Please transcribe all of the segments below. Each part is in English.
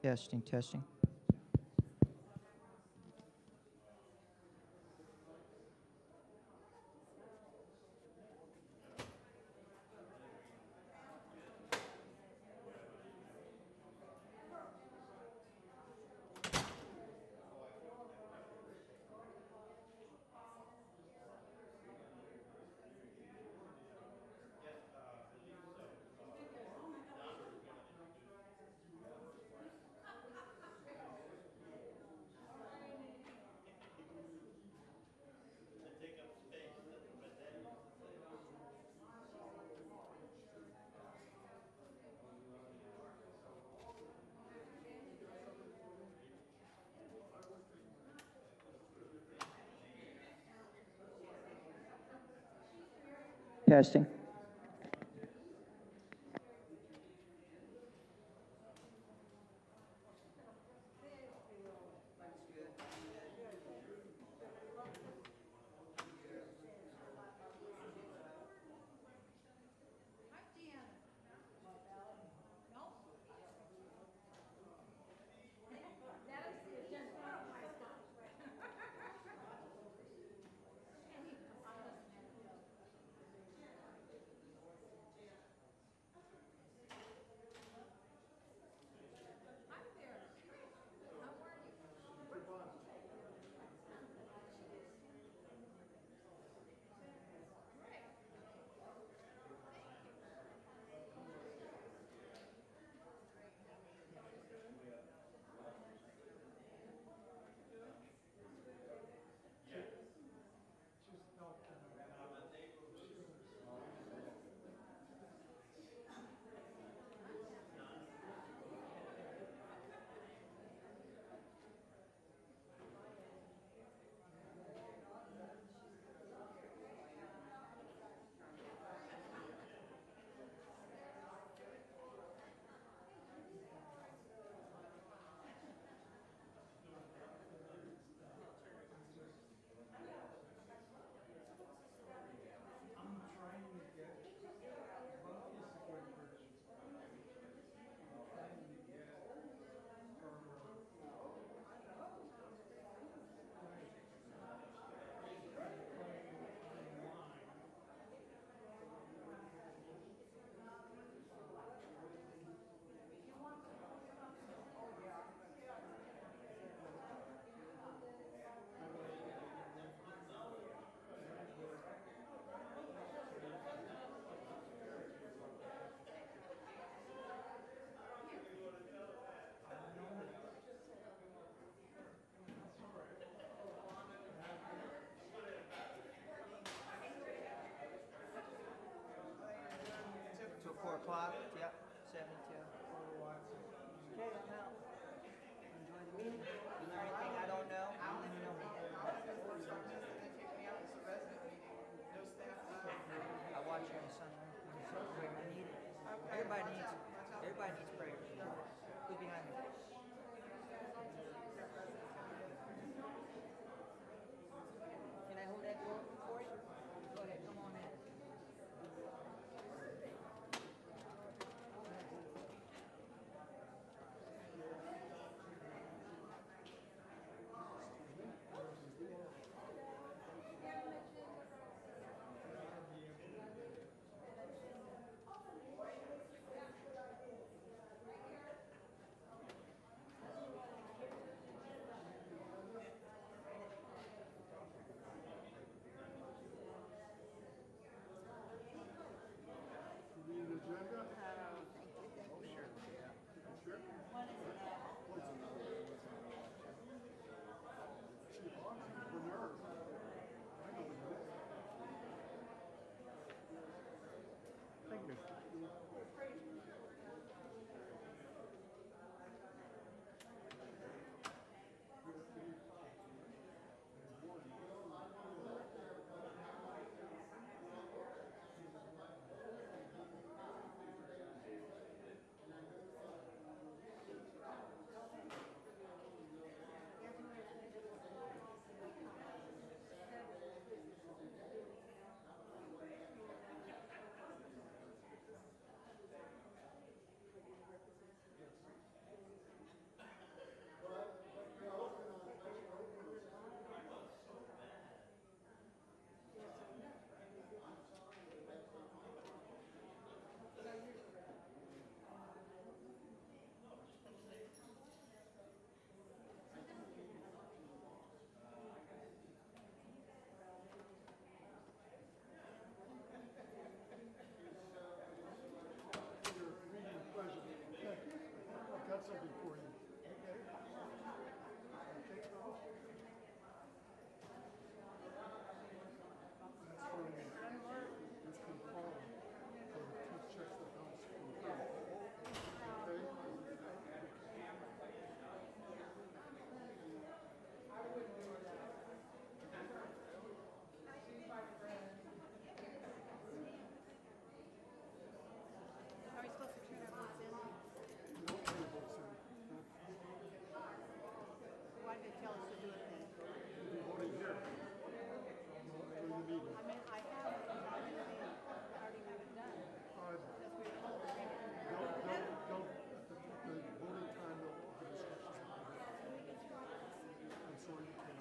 Testing, testing. Testing. got something for you. Okay. Take it off. It's from it's confirmed for the two checks that comes from her. Okay. Are we supposed to turn our votes in? You don't pay the votes in. Why did they tell us to do it then? You'll be voting here during the meeting. I mean, I have it, but I already have it done. Because we were told to bring it in there. Don't, the voting time, they'll give instructions. I'm sorry you can't.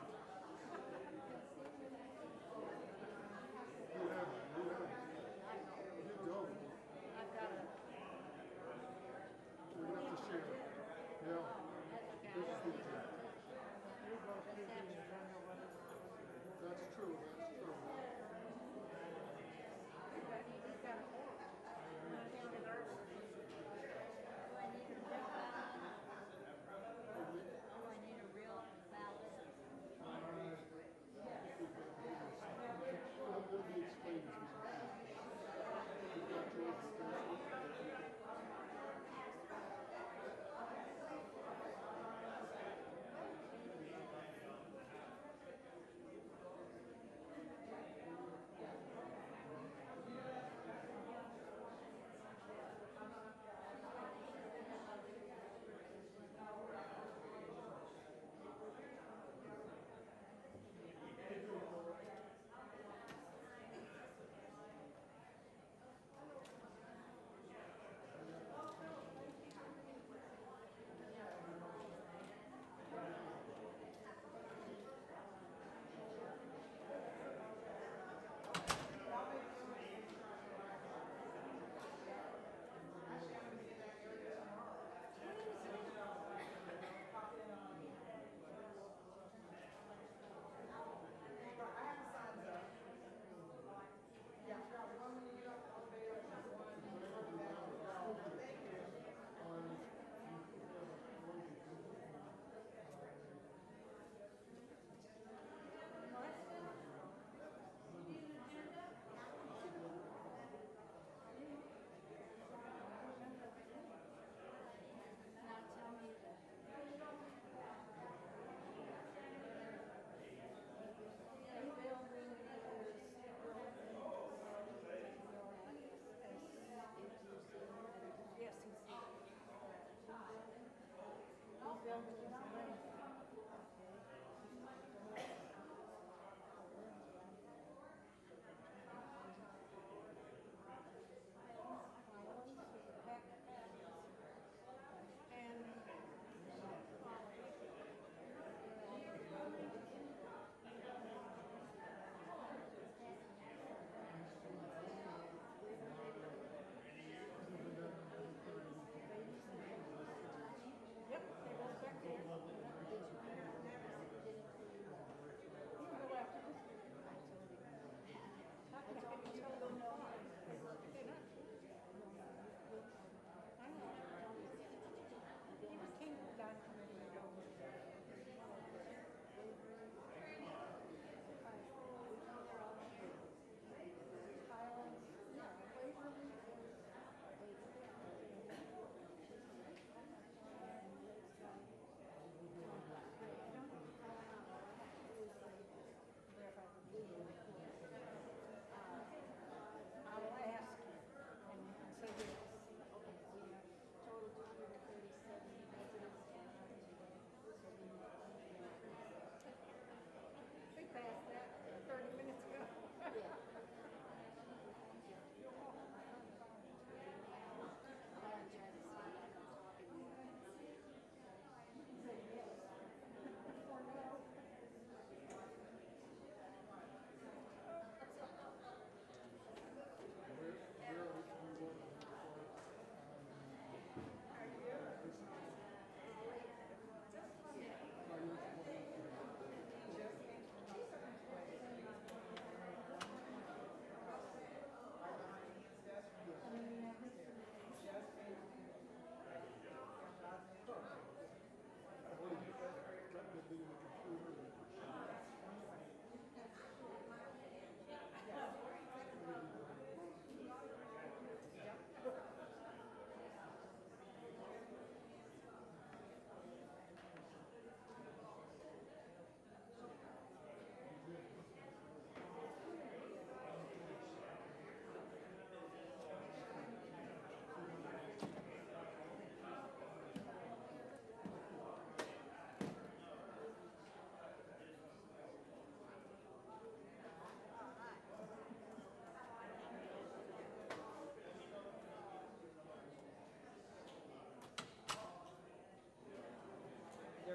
You don't. I've got it. We're gonna have to share. Yeah. This is the That's true, that's true. He's got it. Do I need a real ballot? I'm going to be explaining to you. You've got George Spencer.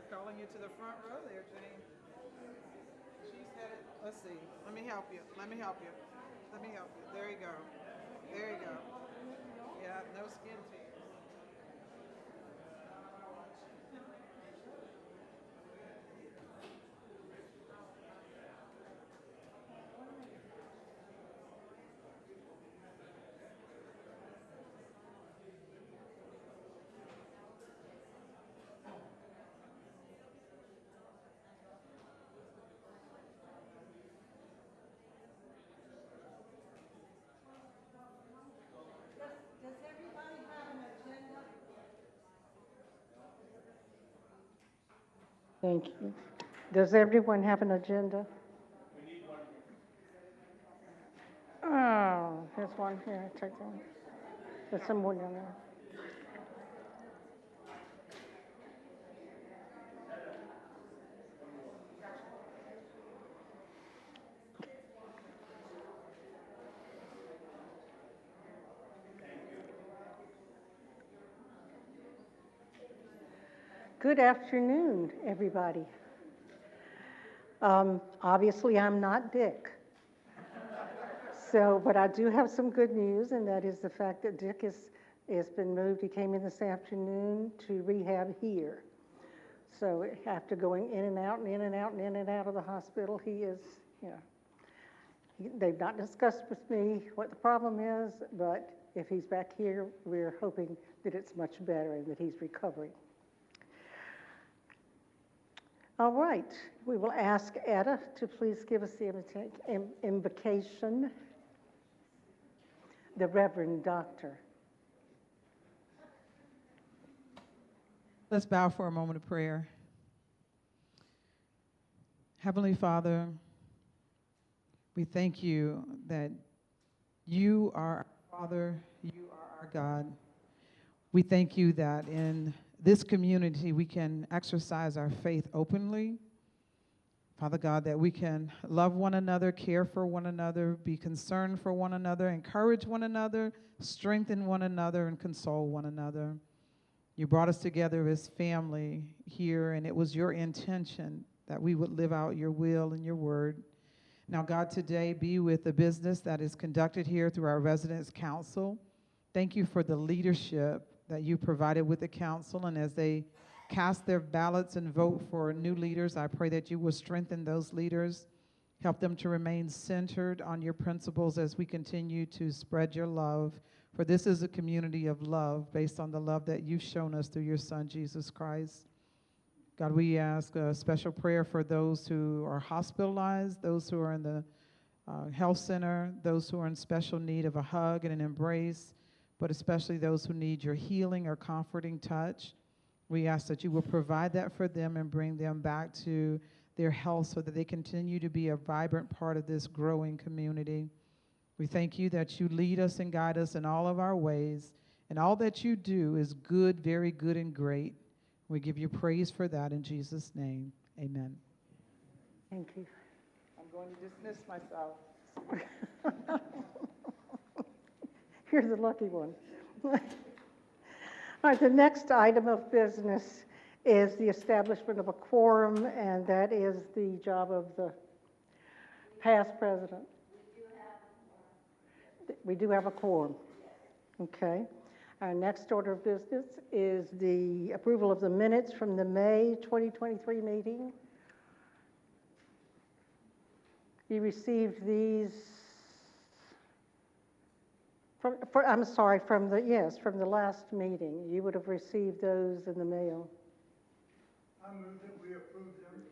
They're calling you to the front row there, Jane. She's headed, let's see. Let me help you. Let me help you. Let me help you. There you go. There you go. Yeah, no skin tears. Does everybody have an agenda? Thank you. Does everyone have an agenda? We need one. Oh, there's one here. Take one. There's some more down there. Good afternoon, everybody. Obviously, I'm not Dick. But I do have some good news, and that is the fact that Dick has been moved. He came in this afternoon to rehab here. So after going in and out and in and out and in and out of the hospital, he is, they've not discussed with me what the problem is, but if he's back here, we're hoping that it's much better and that he's recovering. All right, we will ask Etta to please give us the invocation. The Reverend Doctor. Let's bow for a moment of prayer. Heavenly Father, we thank you that you are our Father, you are our God. We thank you that in this community we can exercise our faith openly. Father God, that we can love one another, care for one another, be concerned for one another, encourage one another, strengthen one another, and console one another. You brought us together as family here, and it was your intention that we would live out your will and your word. Now, God, today be with the business that is conducted here through our Residence Council. Thank you for the leadership that you provided with the council, and as they cast their ballots and vote for new leaders, I pray that you will strengthen those leaders, help them to remain centered on your principles as we continue to spread your love. For this is a community of love based on the love that you've shown us through your Son, Jesus Christ. God, we ask a special prayer for those who are hospitalized, those who are in the health center, those who are in special need of a hug and an embrace, but especially those who need your healing or comforting touch. We ask that you will provide that for them and bring them back to their health so that they continue to be a vibrant part of this growing community. We thank you that you lead us and guide us in all of our ways, and all that you do is good, very good, and great. We give you praise for that in Jesus' name. Amen. Thank you. I'm going to dismiss myself. You're the lucky one. All right, the next item of business is the establishment of a quorum, and that is the job of the past president. We do have a quorum. Okay. Our next order of business is the approval of the minutes from the May 2023 meeting. You received these from the last meeting. You would have received those in the mail. I move that we approve them.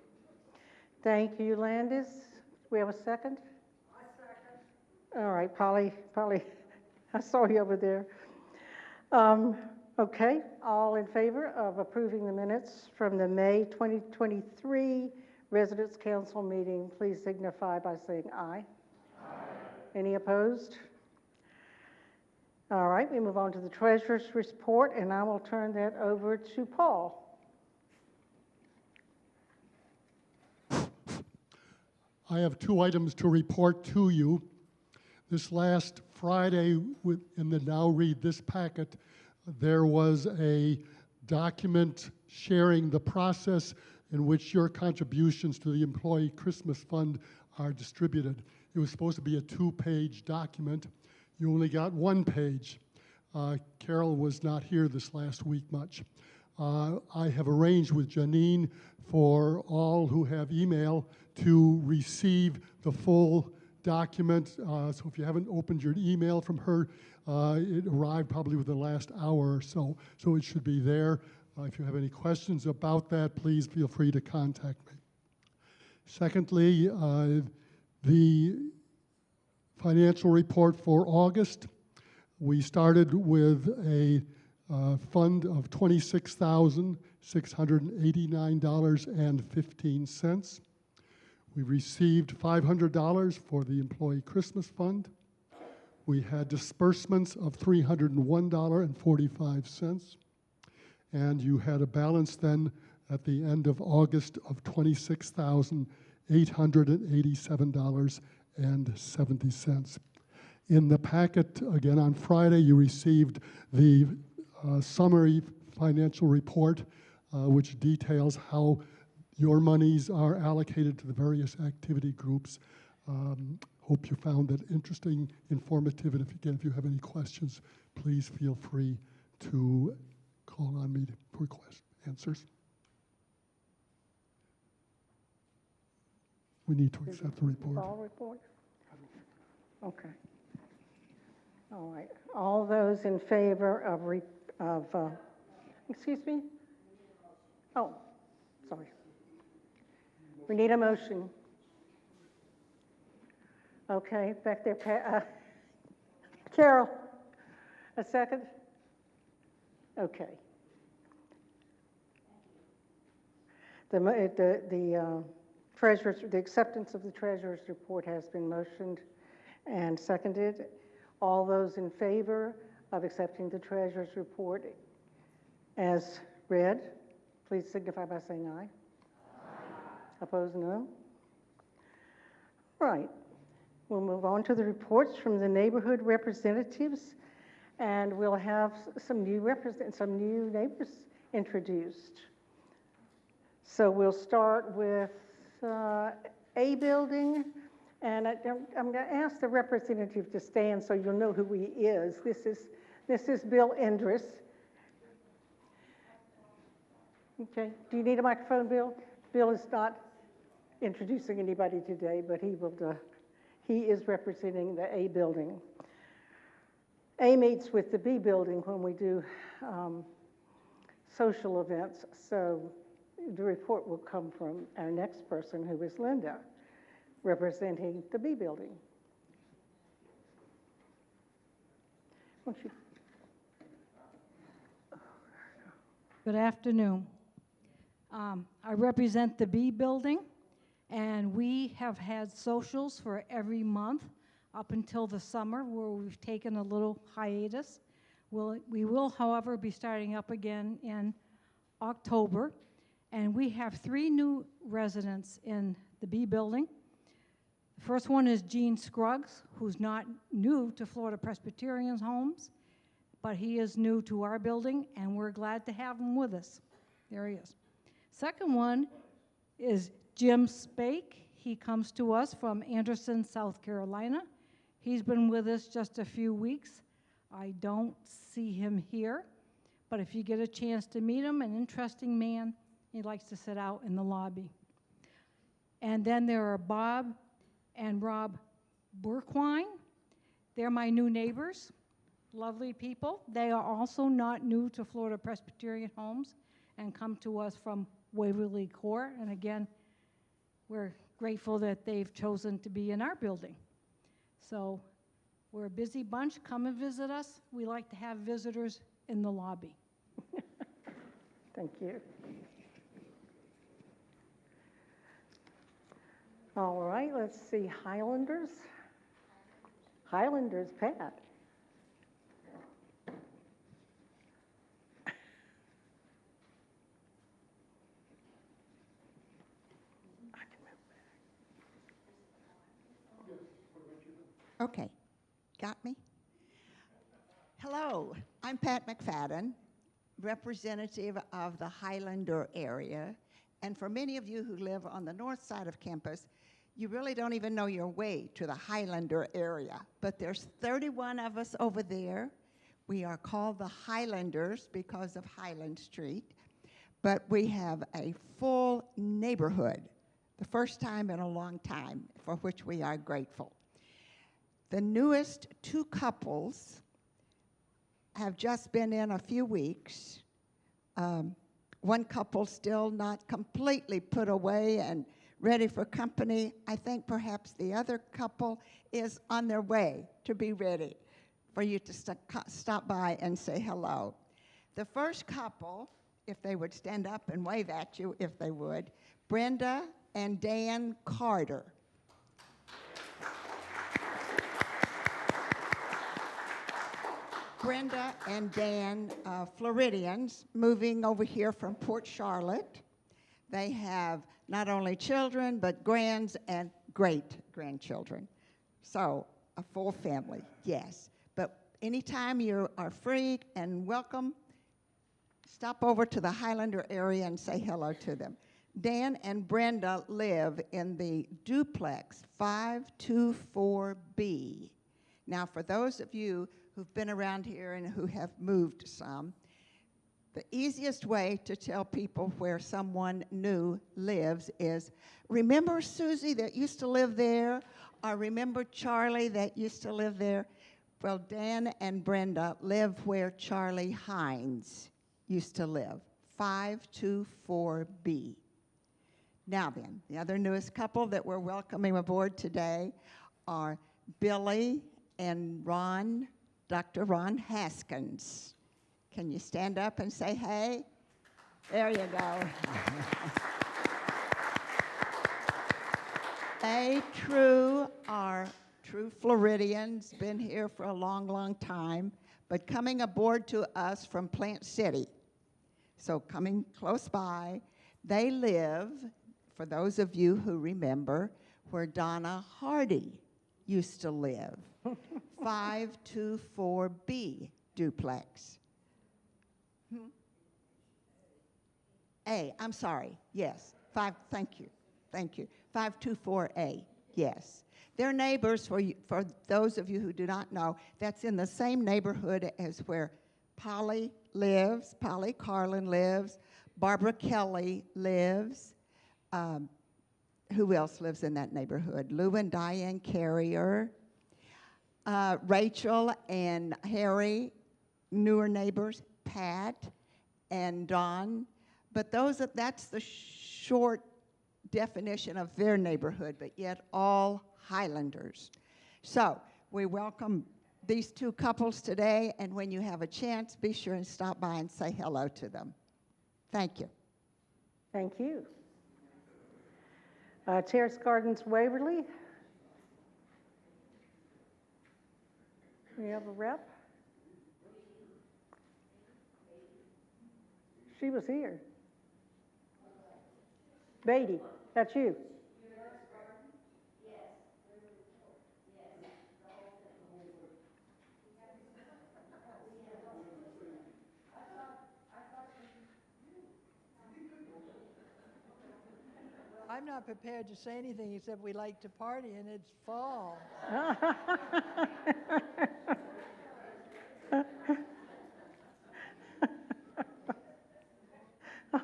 Thank you, Landis. We have a second? I second. All right, Polly, I saw you over there. Okay, all in favor of approving the minutes from the May 2023 Residence Council meeting, please signify by saying aye. Aye. Any opposed? All right, we move on to the treasurer's report, and I will turn that over to Paul. I have two items to report to you. This last Friday, in the Now Read This packet, there was a document sharing the process in which your contributions to the Employee Christmas Fund are distributed. It was supposed to be a 2-page document. You only got 1 page. Carol was not here this last week much. I have arranged with Janine for all who have email to receive the full document. So if you haven't opened your email from her, it arrived probably within the last hour or so. So it should be there. If you have any questions about that, please feel free to contact me. Secondly, the financial report for August. We started with a fund of $26,689.15. We received $500 for the Employee Christmas Fund. We had disbursements of $301.45. And you had a balance then at the end of August of $26,887.70. In the packet, again on Friday, you received the summary financial report, which details how your monies are allocated to the various activity groups. Hope you found that interesting, informative, and if you have any questions, please feel free to call on me for answers. We need to accept the report. Fall report? Okay. All right. All those in favor of excuse me? Oh, sorry. We need a motion. Okay, back there, Carol, a second? Okay. The acceptance of the treasurer's report has been motioned and seconded. All those in favor of accepting the treasurer's report as read, please signify by saying aye. Opposed, no. Right. We'll move on to the reports from the neighborhood representatives, and we'll have some new neighbors introduced. So we'll start with A building, and I'm going to ask the representative to stand so you'll know who he is. This is Bill Endress. Okay. Do you need a microphone, Bill? Bill is not introducing anybody today, but he is representing the A building. A meets with the B building when we do social events, so the report will come from our next person, who is Linda, representing the B building. Won't you? Good afternoon. I represent the B building, and we have had socials for every month up until the summer, where we've taken a little hiatus. We will, however, be starting up again in October, and we have 3 new residents in the B building. The first one is Gene Scruggs, who's not new to Florida Presbyterian Homes, but he is new to our building, and we're glad to have him with us. There he is. Second one is Jim Spake. He comes to us from Anderson, South Carolina. He's been with us just a few weeks. I don't see him here, but if you get a chance to meet him, an interesting man. He likes to sit out in the lobby. And then there are Bob and Rob Burquine. They're my new neighbors, lovely people. They are also not new to Florida Presbyterian Homes and come to us from Waverly Court. And again, we're grateful that they've chosen to be in our building. So we're a busy bunch. Come and visit us. We like to have visitors in the lobby. Thank you. All right, let's see, Highlanders. Highlanders, Pat. Okay, got me? Hello, I'm Pat McFadden. representative of the Highlander area. And for many of you who live on the north side of campus, you really don't even know your way to the Highlander area. But there's 31 of us over there. We are called the Highlanders because of Highland Street. But we have a full neighborhood, the first time in a long time, for which we are grateful. The newest two couples have just been in a few weeks. One couple still not completely put away and ready for company. I think perhaps the other couple is on their way to be ready for you to stop by and say hello. The first couple, if they would stand up and wave at you, if they would, Brenda and Dan Carter. Brenda and Dan, Floridians, moving over here from Port Charlotte. They have not only children, but grands and great-grandchildren. So, a full family, yes. But anytime you are free and welcome, stop over to the Highlander area and say hello to them. Dan and Brenda live in the duplex 524B. Now, for those of you who've been around here and who have moved some, the easiest way to tell people where someone new lives is, remember Susie that used to live there? Or remember Charlie that used to live there? Well, Dan and Brenda live where Charlie Hines used to live, 524B. Now then, the other newest couple that we're welcoming aboard today are Billy and Ron, Dr. Ron Haskins. Can you stand up and say hey? There you go. They are true Floridians, been here for a long, long time, but coming aboard to us from Plant City. So coming close by, they live, for those of you who remember, where Donna Hardy used to live, 524B duplex. A, I'm sorry, yes, thank you, 524A, yes. They're neighbors, for those of you who do not know, that's in the same neighborhood as where Polly lives, Polly Carlin lives, Barbara Kelly lives. Who else lives in that neighborhood? Lou and Diane Carrier, Rachel and Harry, newer neighbors, Pat and Dawn. But that's the short definition of their neighborhood, but yet all Highlanders. So we welcome these two couples today, and when you have a chance, be sure and stop by and say hello to them. Thank you. Thank you. Terrace Gardens, Waverly. We have a rep. She was here. Beatty, that's you. I'm not prepared to say anything except we like to party and it's fall.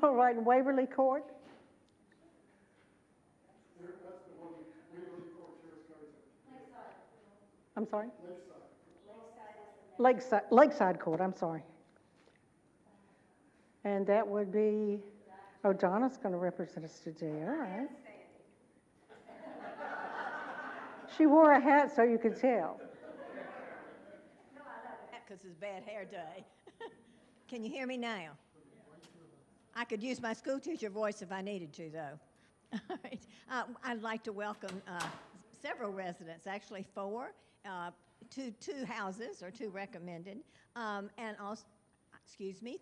All right, Waverly Court. I'm sorry? Lakeside Court, I'm sorry. And that would be, oh, Donna's going to represent us today, all right. She wore a hat so you could tell. Because it's bad hair day. Can you hear me now? I could use my school teacher voice if I needed to, though. All right. I'd like to welcome several residents, actually 4, two houses, or 2 recommended, and also,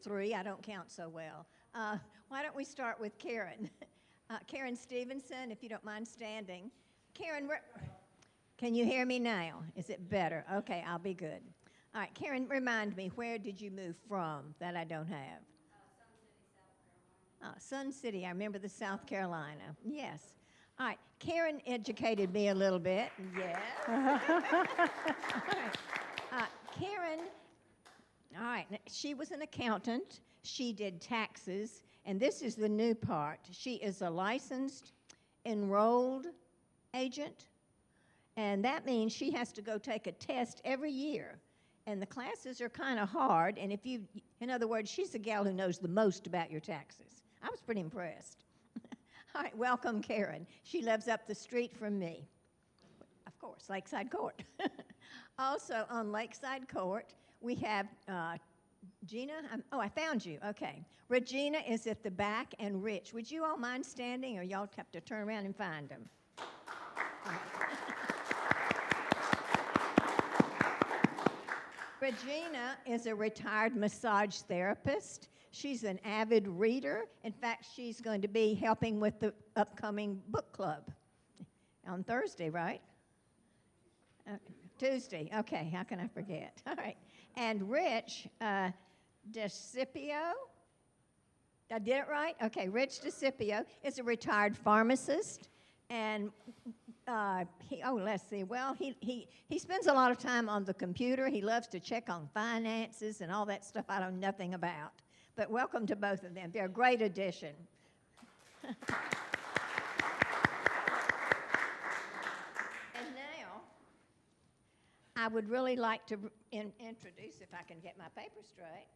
3, I don't count so well. Why don't we start with Karen? Karen Stevenson, if you don't mind standing. Karen, can you hear me now? Is it better? Okay, I'll be good. All right, Karen, remind me, where did you move from that I don't have? Sun City, I remember the South Carolina. Yes. All right, Karen educated me a little bit. Yes. All right. Karen, all right, she was an accountant. She did taxes, and this is the new part. She is a licensed, enrolled agent, and that means she has to go take a test every year. And the classes are kind of hard, and if you, in other words, she's the gal who knows the most about your taxes. I was pretty impressed. All right, welcome, Karen. She lives up the street from me. Of course, Lakeside Court. Also on Lakeside Court, we have Gina. I found you. Okay. Regina is at the back, and Rich. Would you all mind standing, or y'all have to turn around and find them? Regina is a retired massage therapist. She's an avid reader. In fact, she's going to be helping with the upcoming book club on Thursday, right? Tuesday. Okay, how can I forget? All right. And Rich DeCipio, I did it right? Okay, Rich DeCipio is a retired pharmacist. And let's see. Well, he spends a lot of time on the computer. He loves to check on finances and all that stuff I know nothing about. But welcome to both of them. They're a great addition. And now, I would really like to introduce, if I can get my paper straight.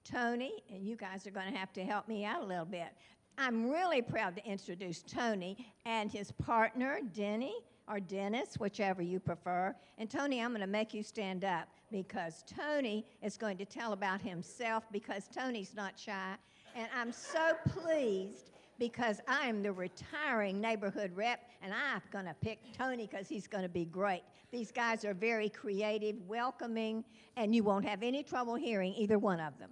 Tony, and you guys are going to have to help me out a little bit. I'm really proud to introduce Tony and his partner, Denny, or Dennis, whichever you prefer. And Tony, I'm going to make you stand up because Tony is going to tell about himself because Tony's not shy. And I'm so pleased because I am the retiring neighborhood rep, and I'm going to pick Tony because he's going to be great. These guys are very creative, welcoming, and you won't have any trouble hearing either one of them.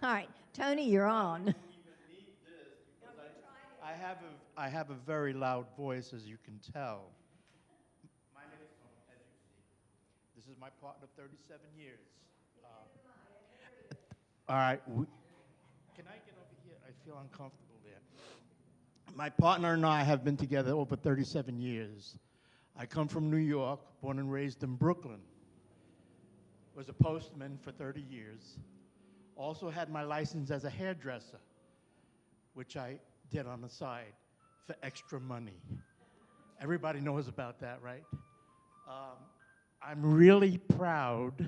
All right, Tony, you're on. I have a very loud voice, as you can tell. My name is Tony, as you see. This is my partner of 37 years. All right. Can I get over here? I feel uncomfortable there. My partner and I have been together over 37 years. I come from New York, born and raised in Brooklyn. Was a postman for 30 years. Also had my license as a hairdresser, which I did on the side for extra money. Everybody knows about that, right? I'm really proud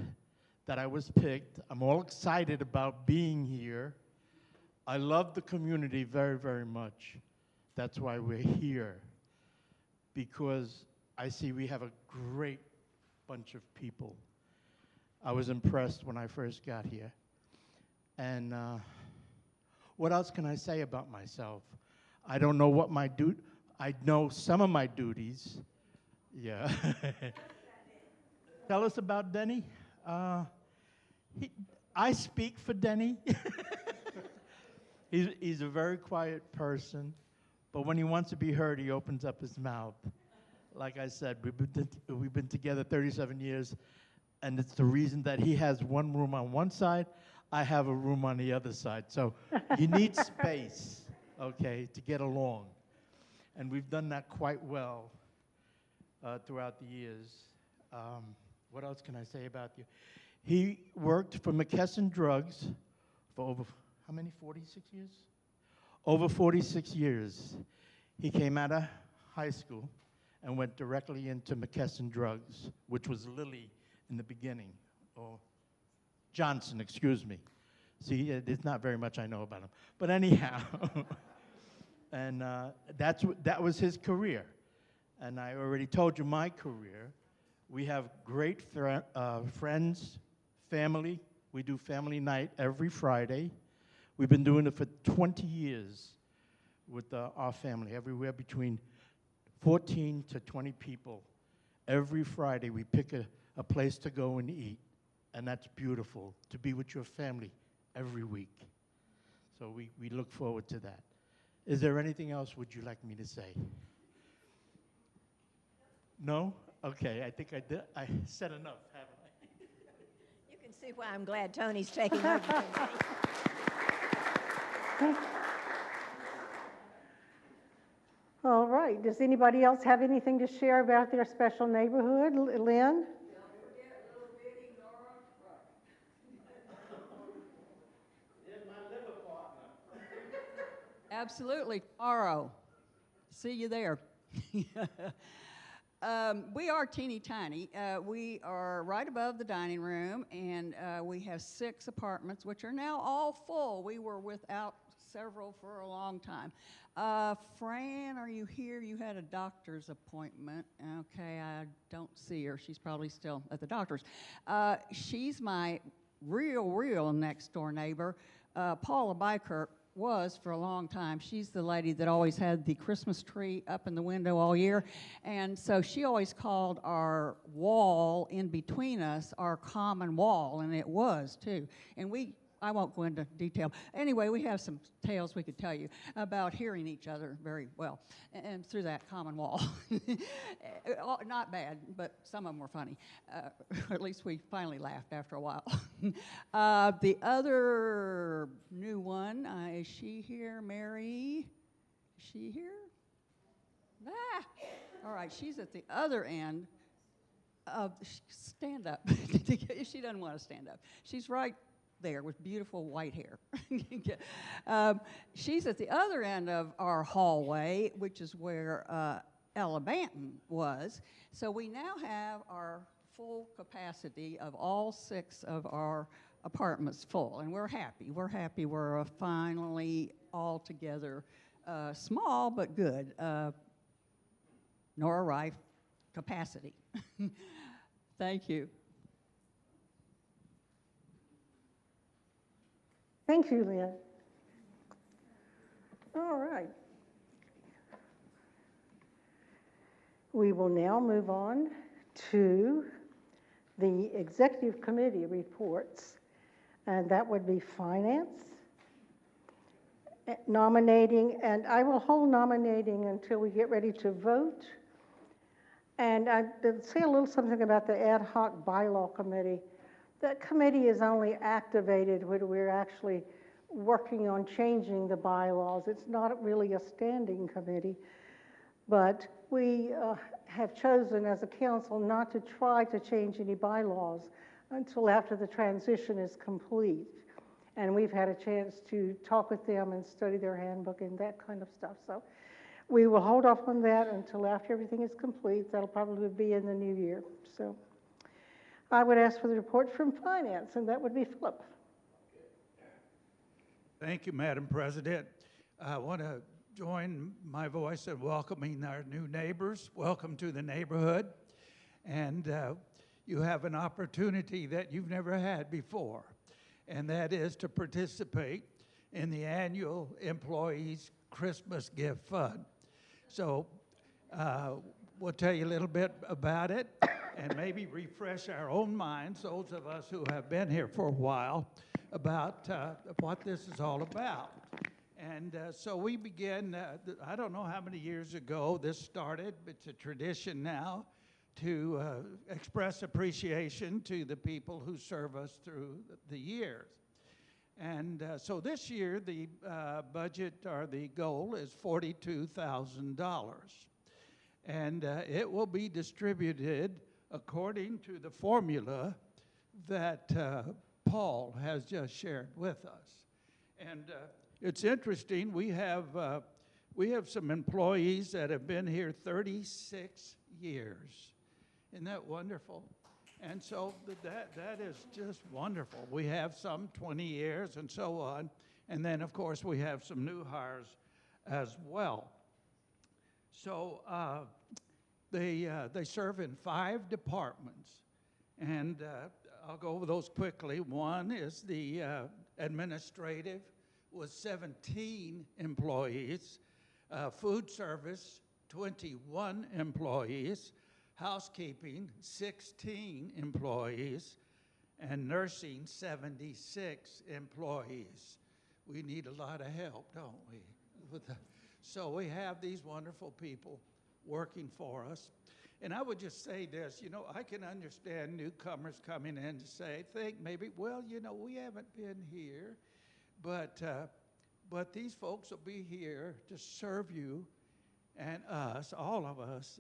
that I was picked. I'm all excited about being here. I love the community very, very much. That's why we're here, because I see we have a great bunch of people. I was impressed when I first got here. And what else can I say about myself? I don't know what my I know some of my duties. Yeah. Tell us about Denny. I speak for Denny. He's a very quiet person, but when he wants to be heard, he opens up his mouth. Like I said, we've been together 37 years, and it's the reason that he has one room on one side, I have a room on the other side. So you need space, okay, to get along. And we've done that quite well throughout the years. What else can I say about you? He worked for McKesson Drugs for over, how many, 46 years? Over 46 years. He came out of high school and went directly into McKesson Drugs, which was Lilly in the beginning, or Johnson, excuse me. See, there's not very much I know about him. But anyhow, and that was his career. And I already told you my career. We have great friends, family. We do family night every Friday. We've been doing it for 20 years with our family, everywhere between 14 to 20 people. Every Friday we pick a place to go and eat. And that's beautiful, to be with your family every week. So we look forward to that. Is there anything else would you like me to say? No? Okay, I think I did. I said enough, haven't I? You can see why I'm glad Tony's taking over for me. All right, does anybody else have anything to share about their special neighborhood? Lynn? Absolutely, tomorrow. See you there. We are teeny tiny. We are right above the dining room, and we have 6 apartments, which are now all full. We were without several for a long time. Fran, are you here? You had a doctor's appointment. Okay, I don't see her. She's probably still at the doctor's. She's my real next door neighbor. Paula Bykirk was for a long time. She's the lady that always had the Christmas tree up in the window all year. And so she always called our wall in between us our common wall, and it was too. And I won't go into detail. Anyway, we have some tales we could tell you about hearing each other very well and through that common wall. Not bad, but some of them were funny. Or at least we finally laughed after a while. The other new one, is she here? Mary? Is she here? Ah! All right, she's at the other end. Stand up. She doesn't want to stand up. She's right there with beautiful white hair. She's at the other end of our hallway, which is where Ella Banton was. So we now have our full capacity of all 6 of our apartments full, and we're happy. We're happy we're finally all together, small but good. Nora Rife capacity. Thank you. Thank you, Lynn. All right. We will now move on to the executive committee reports, and that would be finance, nominating, and I will hold nominating until we get ready to vote. And I'll say a little something about the ad hoc bylaw committee. That committee is only activated when we're actually working on changing the bylaws. It's not really a standing committee, but we have chosen as a council not to try to change any bylaws until after the transition is complete. And we've had a chance to talk with them and study their handbook and that kind of stuff. So we will hold off on that until after everything is complete. That'll probably be in the new year. So I would ask for the report from finance, and that would be Philip. Thank you, Madam President. I want to join my voice in welcoming our new neighbors. Welcome to the neighborhood. And you have an opportunity that you've never had before, and that is to participate in the annual Employees Christmas Gift Fund. So we'll tell you a little bit about it and maybe refresh our own minds, those of us who have been here for a while, about what this is all about. And so we begin, I don't know how many years ago this started, but it's a tradition now to express appreciation to the people who serve us through the years. And so this year, the budget or the goal is $42,000. And it will be distributed according to the formula that Paul has just shared with us. And it's interesting, we have some employees that have been here 36 years. Isn't that wonderful? And so that is just wonderful. We have some 20 years and so on. And then, of course, we have some new hires as well. So they serve in 5 departments. And I'll go over those quickly. One is the administrative with 17 employees. Food service, 21 employees. Housekeeping, 16 employees, and nursing, 76 employees. We need a lot of help, don't we? So we have these wonderful people working for us. And I would just say this, I can understand newcomers coming in to think maybe, well, we haven't been here, but these folks will be here to serve you and us, all of us,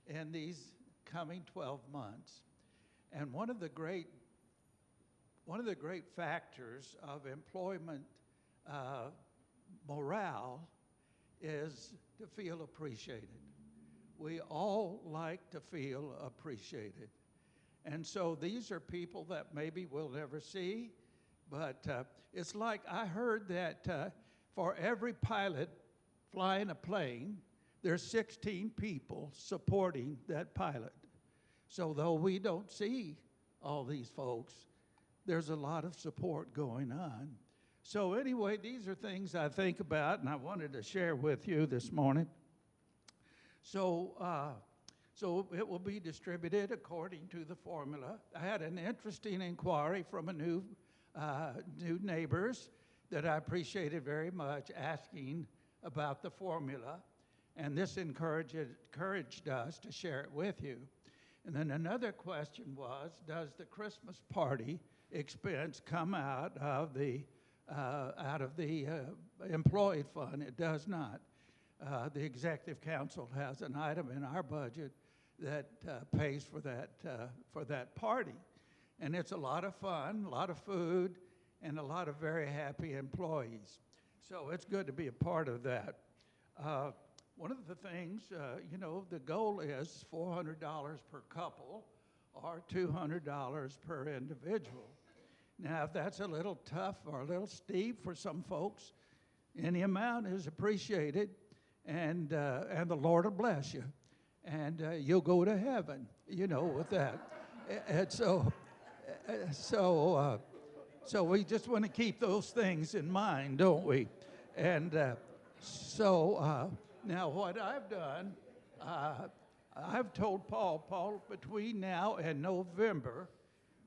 in these coming 12 months. And one of the great factors of employment morale is to feel appreciated. We all like to feel appreciated. And so these are people that maybe we'll never see, but it's like I heard that for every pilot flying a plane, there's 16 people supporting that pilot. So though we don't see all these folks, there's a lot of support going on. So anyway, these are things I think about, and I wanted to share with you this morning. So it will be distributed according to the formula. I had an interesting inquiry from a new neighbors that I appreciated very much, asking about the formula, and this encouraged us to share it with you. And then another question was, does the Christmas party expense come out of the employee fund? It does not. The Executive Council has an item in our budget that pays for that party. And it's a lot of fun, a lot of food, and a lot of very happy employees. So it's good to be a part of that. One of the things, the goal is $400 per couple or $200 per individual. Now, if that's a little tough or a little steep for some folks, any amount is appreciated, and the Lord will bless you, and you'll go to heaven, with that. And so we just want to keep those things in mind, don't we? And now what I've done, I've told Paul, between now and November,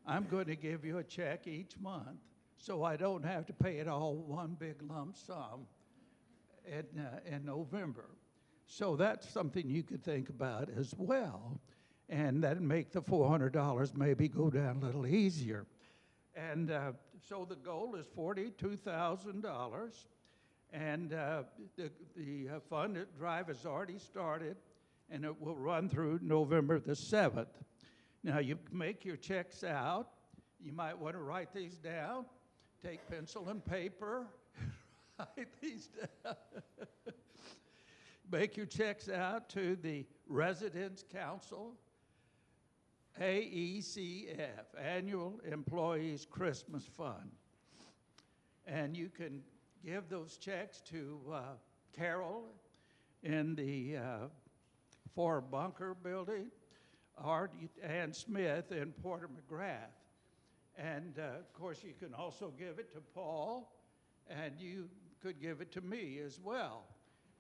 I'm going to give you a check each month, so I don't have to pay it all one big lump sum in November. So that's something you could think about as well, and that'd make the $400 maybe go down a little easier. And so the goal is $42,000, and the fund drive has already started, and it will run through November the 7th. Now, you make your checks out. You might want to write these down. Take pencil and paper, write these down. Make your checks out to the Residence Council, AECF, Annual Employees Christmas Fund. And you can give those checks to Carol in the Fort Bunker building, or Ann Smith in Porter McGrath. And of course, you can also give it to Paul, and you could give it to me as well.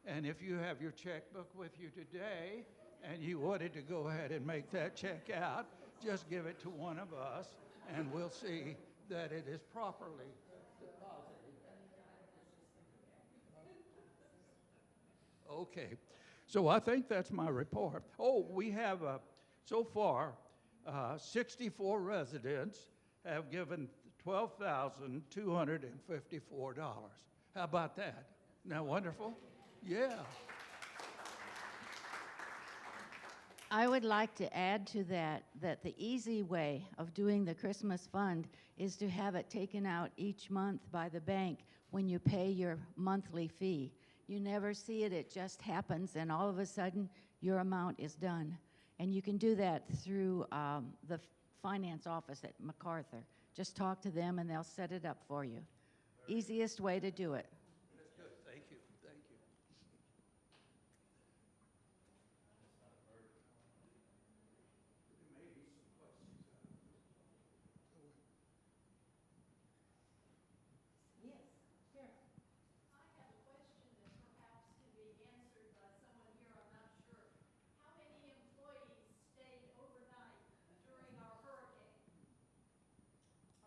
And if you have your checkbook with you today, and you wanted to go ahead and make that check out, just give it to one of us, and we'll see that it is properly deposited. Okay, so I think that's my report. Oh, we have, so far, 64 residents have given $12,254. How about that? Isn't that wonderful? Yeah. I would like to add to that the easy way of doing the Christmas fund is to have it taken out each month by the bank when you pay your monthly fee. You never see it, it just happens, and all of a sudden your amount is done. And you can do that through the finance office at MacArthur. Just talk to them and they'll set it up for you. Easiest way to do it. That's good. Thank you. Thank you.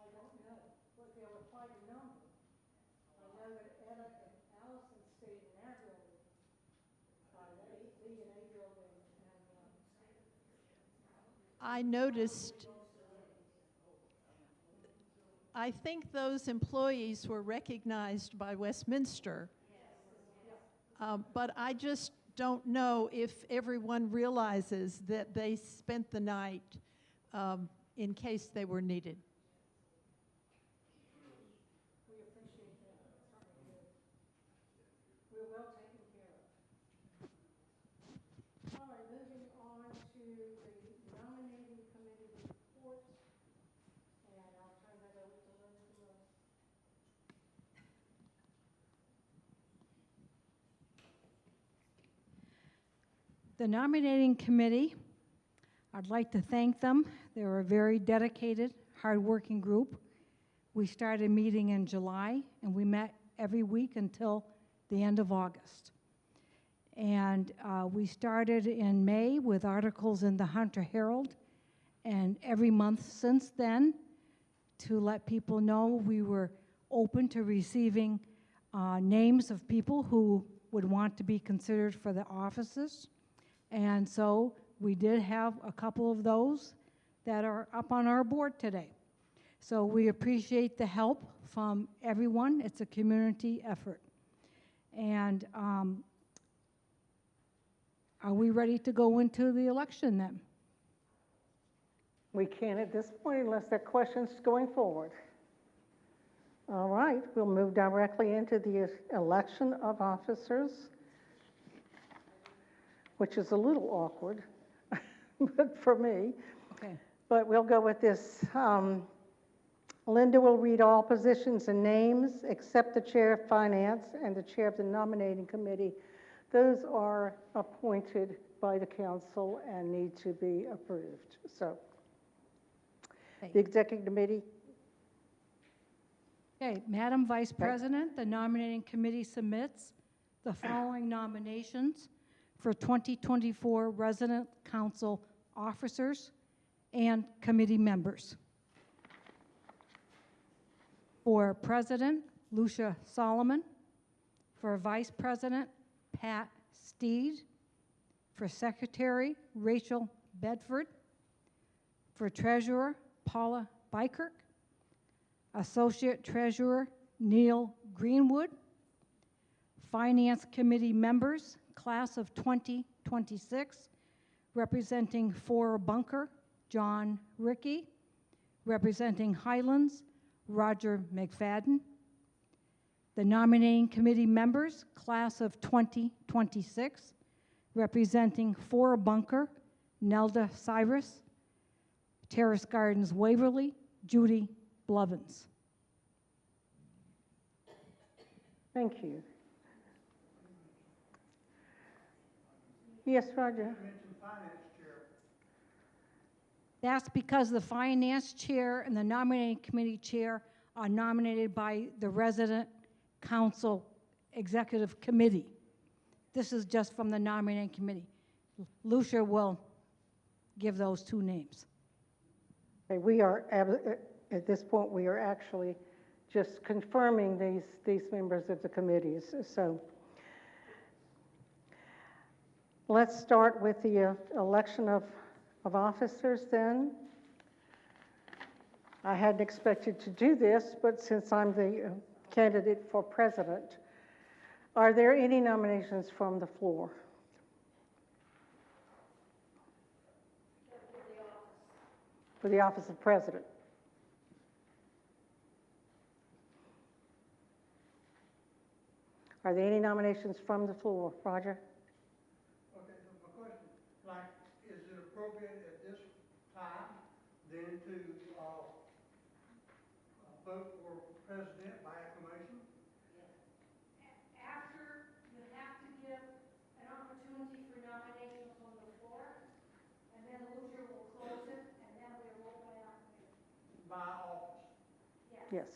I don't know, but there were quite a number. I know that I noticed, I think those employees were recognized by Westminster. But I just don't know if everyone realizes that they spent the night in case they were needed. We appreciate that. Certainly do. We're well taken care of. All right, moving on to the nominating committee reports, and I'll turn that over to Linda. The nominating committee, I'd like to thank them. They're a very dedicated, hardworking group. We started meeting in July, and we met every week until the end of August. And we started in May with articles in the Hunter Herald, and every month since then, to let people know we were open to receiving names of people who would want to be considered for the offices. And so we did have a couple of those that are up on our board today. So we appreciate the help from everyone. It's a community effort. And are we ready to go into the election then? We can at this point unless there are questions going forward. All right, we'll move directly into the election of officers, which is a little awkward, but for me. Okay. But we'll go with this. Linda will read all positions and names except the chair of finance and the chair of the nominating committee. Those are appointed by the council and need to be approved. So the executive committee. Okay, Madam Vice President, the nominating committee submits the following nominations for 2024 resident council officers and committee members. For President, Lucia Solomon. For Vice President, Pat Steed. For Secretary, Rachel Bedford. For Treasurer, Paula Bykirk. Associate Treasurer, Neil Greenwood. Finance Committee members, class of 2026, representing For Bunker, John Rickey. Representing Highlands, Roger McFadden. The nominating committee members, class of 2026, representing For Bunker, Nelda Cyrus. Terrace Gardens, Waverly, Judy Blevins. Thank you. Yes, Roger. That's because the finance chair and the nominating committee chair are nominated by the resident council executive committee. This is just from the nominating committee. Lucia will give those two names. Okay, we are, at this point, we are actually just confirming these members of the committees. So let's start with the election of officers then. I hadn't expected to do this, but since I'm the candidate for president, are there any nominations from the floor? For the office of president. Are there any nominations from the floor? Roger? Okay, so my question, like, is it appropriate at this time then to vote for president by acclamation? After, you have to give an opportunity for nomination from the floor, and then Lucia will close it, and then we will open it up. By office? Yes.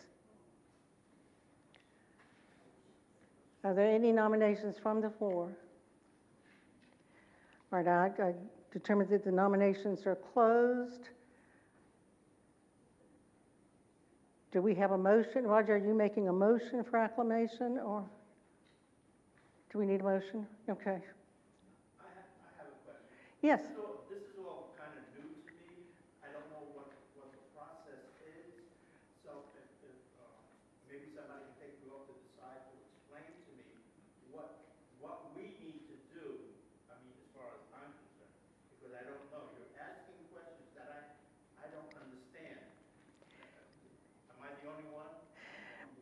Are there any nominations from the floor? All right, I determined that the nominations are closed. Do we have a motion? Roger, are you making a motion for acclamation, or do we need a motion? Okay. I have a question. Yes. So this is all kind of new to me.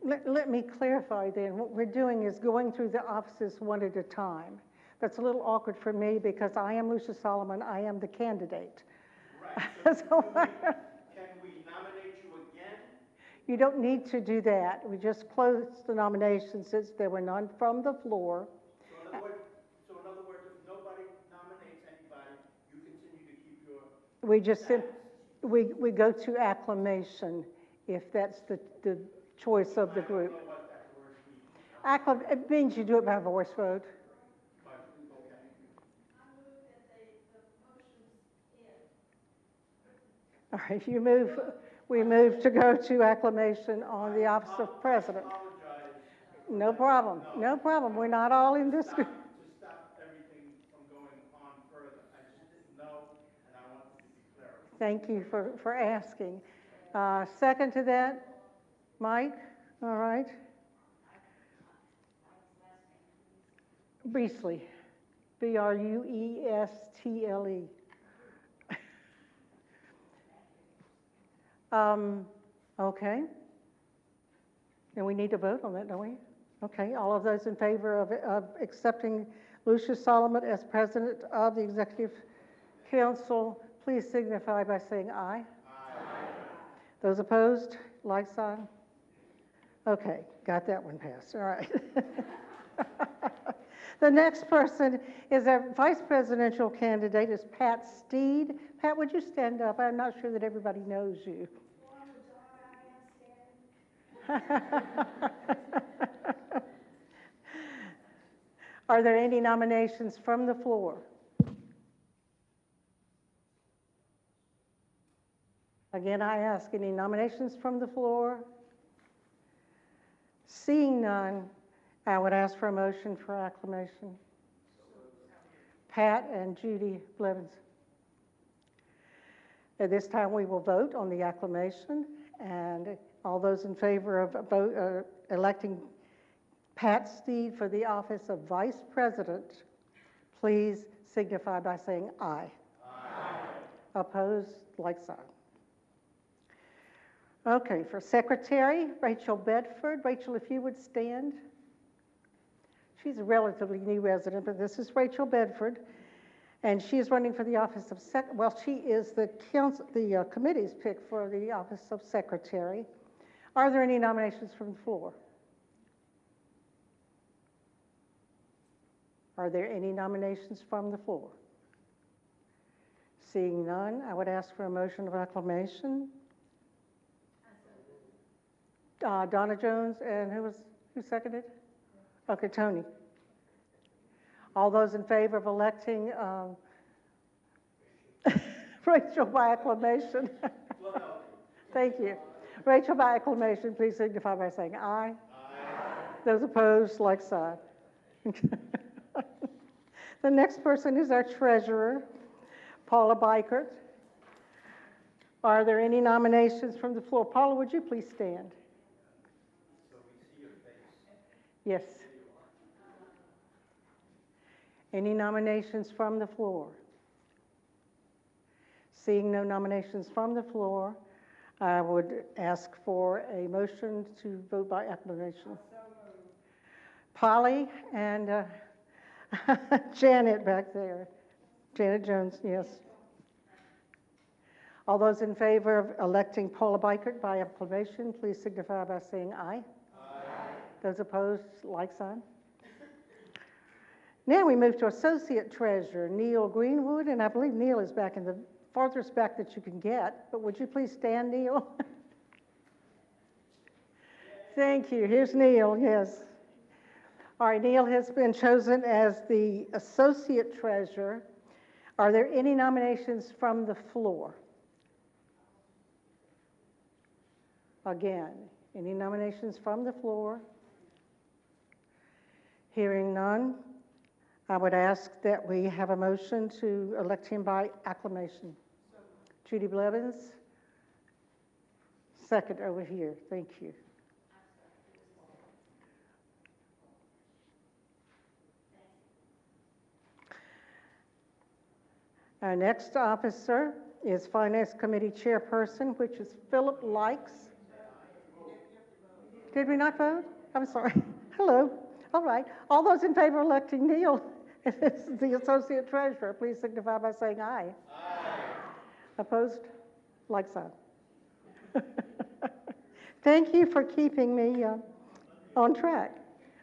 Let me clarify then. What we're doing is going through the offices one at a time. That's a little awkward for me because I am Lucia Solomon. I am the candidate. Right. So Can we nominate you again? you don't need to do that. We just closed the nominations since there were none from the floor. So in other words, if nobody nominates anybody, you continue to keep your We just, status? we go to acclamation if that's the choice of the group. I don't know what that word means. It means you do it by voice vote. All right, we move to go to acclamation on the office of president. No problem, no problem. We're not all in this group. To stop everything from going on further. I just didn't know, and I wanted to be clear. Thank you for asking. Second to that, Mike, all right. Breesley, Bruestle. Okay. And we need to vote on that, don't we? Okay, all of those in favor of accepting Lucia Solomon as president of the Executive Council, please signify by saying aye. Aye. Those opposed, like sign. Okay, got that one passed, all right. The next person is a vice presidential candidate, is Pat Steed. Pat, would you stand up? I'm not sure that everybody knows you. Are there any nominations from the floor? Again, I ask, any nominations from the floor? Seeing none, I would ask for a motion for acclamation. Pat and Judy Blevins. At this time, we will vote on the acclamation, and all those in favor of electing Pat Steed for the office of Vice President, please signify by saying aye. Aye. Opposed, like sign. Okay, for Secretary, Rachel Bedford. Rachel, if you would stand. She's a relatively new resident, but this is Rachel Bedford, and she is running for the office of she is the committee's pick for the office of Secretary. Are there any nominations from the floor? Are there any nominations from the floor? Seeing none, I would ask for a motion of acclamation. Donna Jones, and who seconded? Okay, Tony. All those in favor of electing Rachel by acclamation? Thank you. Rachel by acclamation, please signify by saying aye. Aye. Those opposed, like sign. The next person is our treasurer, Paula Bikert. Are there any nominations from the floor? Paula, would you please stand? So we see your face. Yes. Any nominations from the floor? Seeing no nominations from the floor, I would ask for a motion to vote by acclamation. Polly and Janet back there. Janet Jones, yes. All those in favor of electing Paula Bikert by acclamation, please signify by saying aye. Aye. Those opposed, like sign. Now we move to Associate Treasurer Neil Greenwood, and I believe Neil is back in the farthest back that you can get, but would you please stand, Neil? Thank you. Here's Neil, yes. All right, Neil has been chosen as the Associate Treasurer. Are there any nominations from the floor? Again, any nominations from the floor? Hearing none, I would ask that we have a motion to elect him by acclamation. Judy Blevins, second over here. Thank you. Our next officer is Finance Committee Chairperson, which is Philip Likes. Did we not vote? I'm sorry. Hello. All right. All those in favor of electing Neil as the Associate Treasurer, please signify by saying aye. Aye. Opposed? Like sign. Thank you for keeping me on track.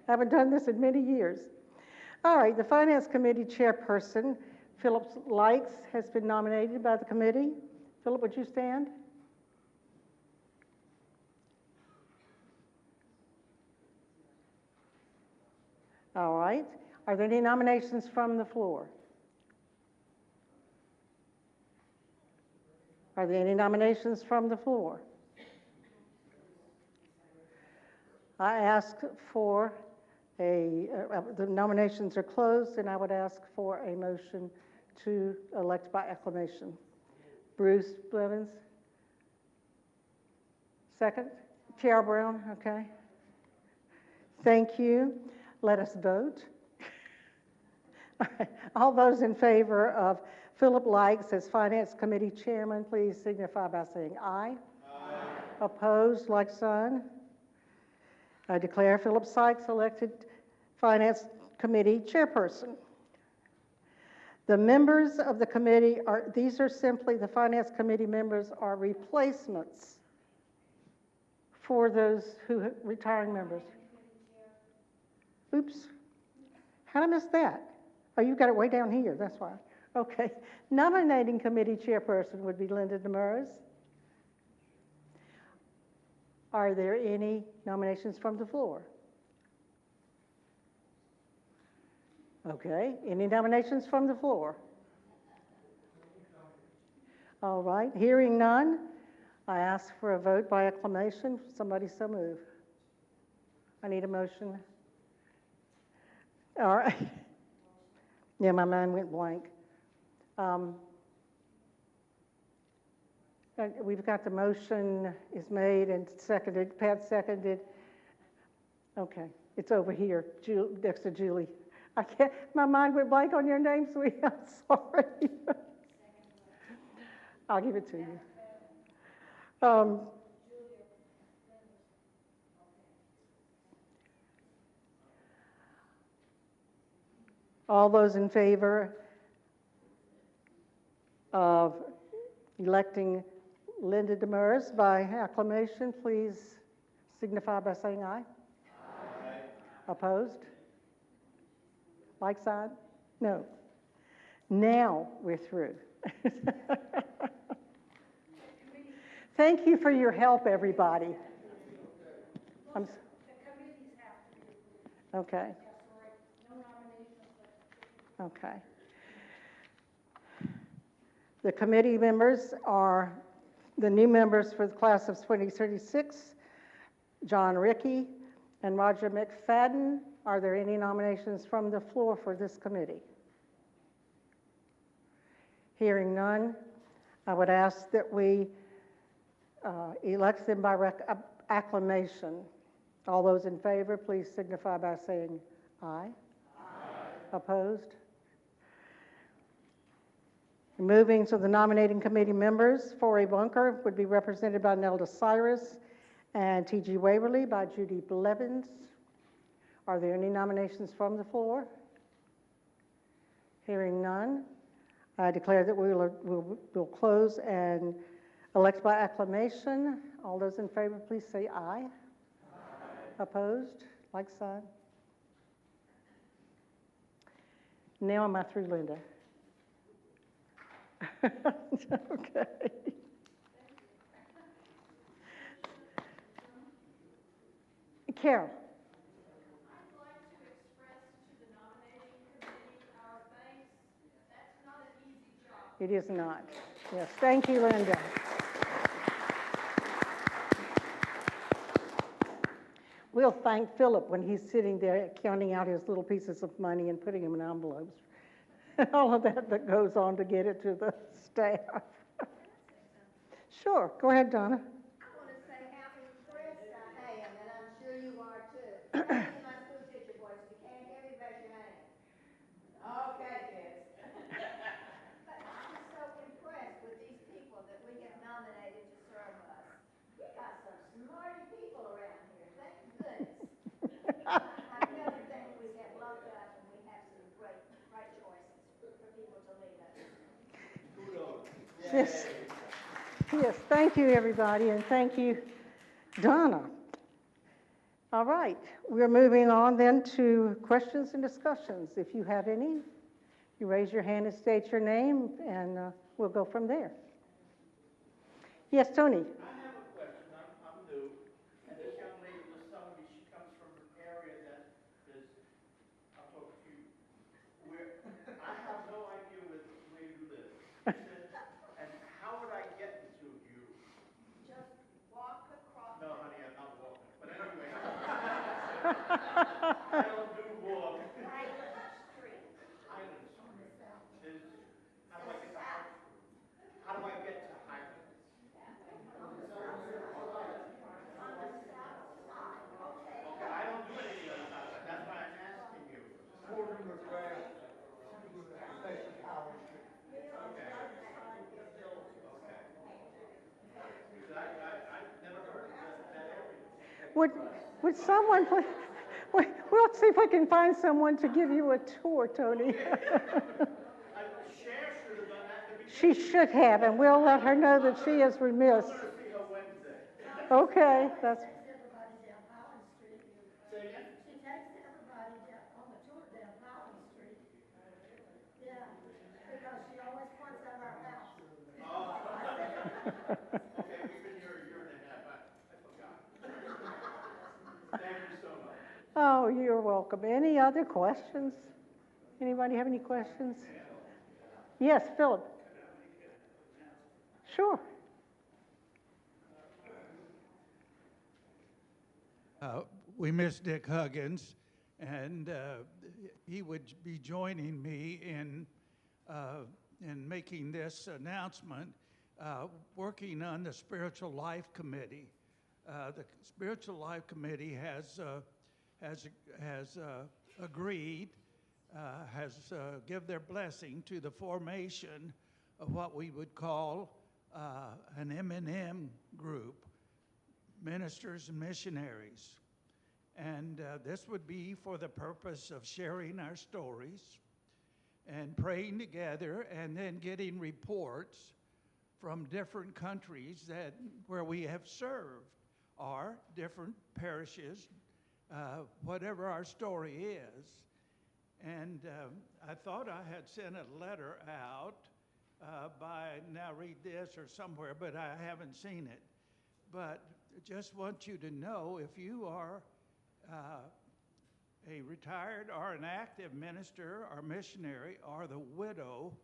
I haven't done this in many years. All right, the Finance Committee Chairperson, Philip Likes, has been nominated by the committee. Philip, would you stand? All right. Are there any nominations from the floor? Are there any nominations from the floor? I ask for the nominations are closed, and I would ask for a motion to elect by acclamation. Bruce Blevins? Second? Chair Brown, okay. Thank you. Let us vote. All those in favor of Philip Likes as Finance Committee Chairman, please signify by saying aye. Aye. Opposed, like sign. I declare Philip Sykes elected Finance Committee Chairperson. The members of the committee these are simply, the Finance Committee members are replacements for those retiring members. Oops, how did I miss that? Oh, you've got it way down here, that's why. Okay, nominating committee chairperson would be Linda Demers. Are there any nominations from the floor? Okay, any nominations from the floor? All right, hearing none, I ask for a vote by acclamation. Somebody so move. I need a motion. All right. Yeah, my mind went blank. We've got the motion is made and seconded. Pat seconded. Okay, it's over here, next to Julie. I can't. My mind went blank on your name, sweetie. I'm sorry. I'll give it to you. All those in favor of electing Linda Demers by acclamation, please signify by saying aye. Aye. Opposed? Like sign? No. Now we're through. Thank you for your help, everybody. Okay. Okay. The committee members are the new members for the class of 2036, John Rickey and Roger McFadden. Are there any nominations from the floor for this committee? Hearing none, I would ask that we elect them by acclamation. All those in favor, please signify by saying aye. Aye. Opposed? Moving to the nominating committee members, 4A Bunker would be represented by Nelda Cyrus and T.G. Waverly by Judy Blevins. Are there any nominations from the floor? Hearing none, I declare that we'll close and elect by acclamation. All those in favor, please say aye. Aye. Opposed? Like sign. Now am I through, Linda? Okay. Carol. I'd like to express to the nominating committee our thanks. That's not an easy job. It is not. Yes, thank you, Linda. We'll thank Philip when he's sitting there counting out his little pieces of money and putting them in envelopes. All of that goes on to get it to the staff. Sure, go ahead, Donna. I want to say how impressed I am, and I'm sure you are too. I'm using my school teacher voice. If you can't hear me, raise your hand. Okay, kids. But I'm so impressed with these people that we have nominated to serve us. We got some smarty people around here. Thank Yes. Yes, thank you, everybody, and thank you, Donna. All right, we're moving on then to questions and discussions. If you have any, you raise your hand and state your name, and we'll go from there. Yes, Tony? I have a question. I'm new, and this young lady was telling me she comes from an area that is, I'll talk to you, where I have no idea where you live. She said, and how would I get to you? Just walk across. No, honey, I'm not walking. But anyway, I don't do walk. Highland Street. Highland Street is, how do I get to Highland? How do I get to Highland? Okay, I don't do any of the other side. That's why I'm asking you. According to Brad, facing Howard Street. Okay. Okay. Because I've never heard of that area. Would someone, we'll see if we can find someone to give you a tour, Tony. Cher should have done that to She should have, and we'll let her know that she is remiss. I'm going to see her Wednesday. Okay, that's, Everybody down Howland Street. Say again? She takes everybody down on the tour down Howland Street. Yeah, because she always points out our house. Okay, we've been here a year and a half. I forgot. Thank you so much. oh, you're welcome. Any other questions? Anybody have any questions? Yes, Philip. Sure. We miss Dick Huggins, and he would be joining me in making this announcement, working on the Spiritual Life Committee. The Spiritual Life Committee has agreed, give their blessing to the formation of what we would call an M&M group, Ministers and Missionaries. And this would be for the purpose of sharing our stories and praying together, and then getting reports from different countries where we have served, or different parishes, whatever our story is. And I thought I had sent a letter out now read this or somewhere, but I haven't seen it. But just want you to know, if you are a retired or an active minister or missionary, or the widow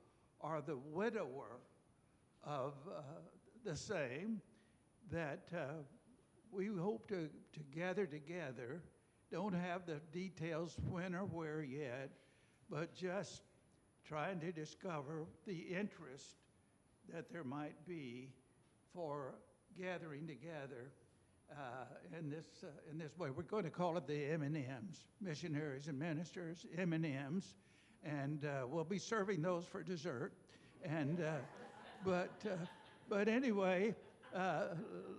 or the widower of the same, that we hope to gather together. Don't have the details when or where yet, but just trying to discover the interest that there might be for gathering together in this way. We're going to call it the M&Ms, Missionaries and Ministers, M&Ms, and we'll be serving those for dessert. And but anyway,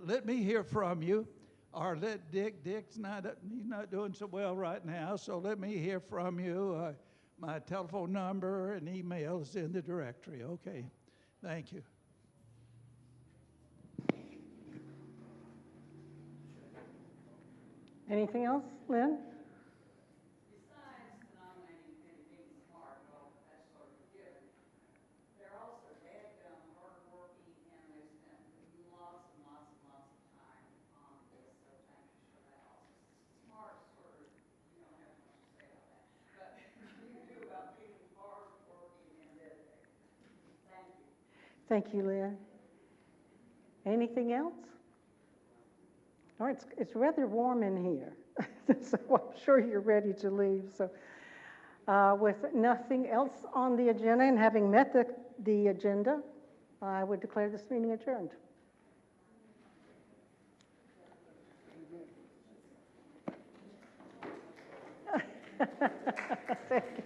let me hear from you, or let Dick's he's not doing so well right now, so let me hear from you. My telephone number and email is in the directory. Okay, thank you. Anything else, Lynn? Besides nominating Penny being smart, well, that's sort of given, they're also dadgum hardworking, and they spend lots and lots and lots of time on this, so thank you for that. Also, smart sort of, you don't have much to say about that, but you do about being hardworking and dedicated. Thank you. Thank you, Lynn. Anything else? All right, it's rather warm in here, so I'm sure you're ready to leave. So with nothing else on the agenda, and having met the agenda, I would declare this meeting adjourned. Thank you.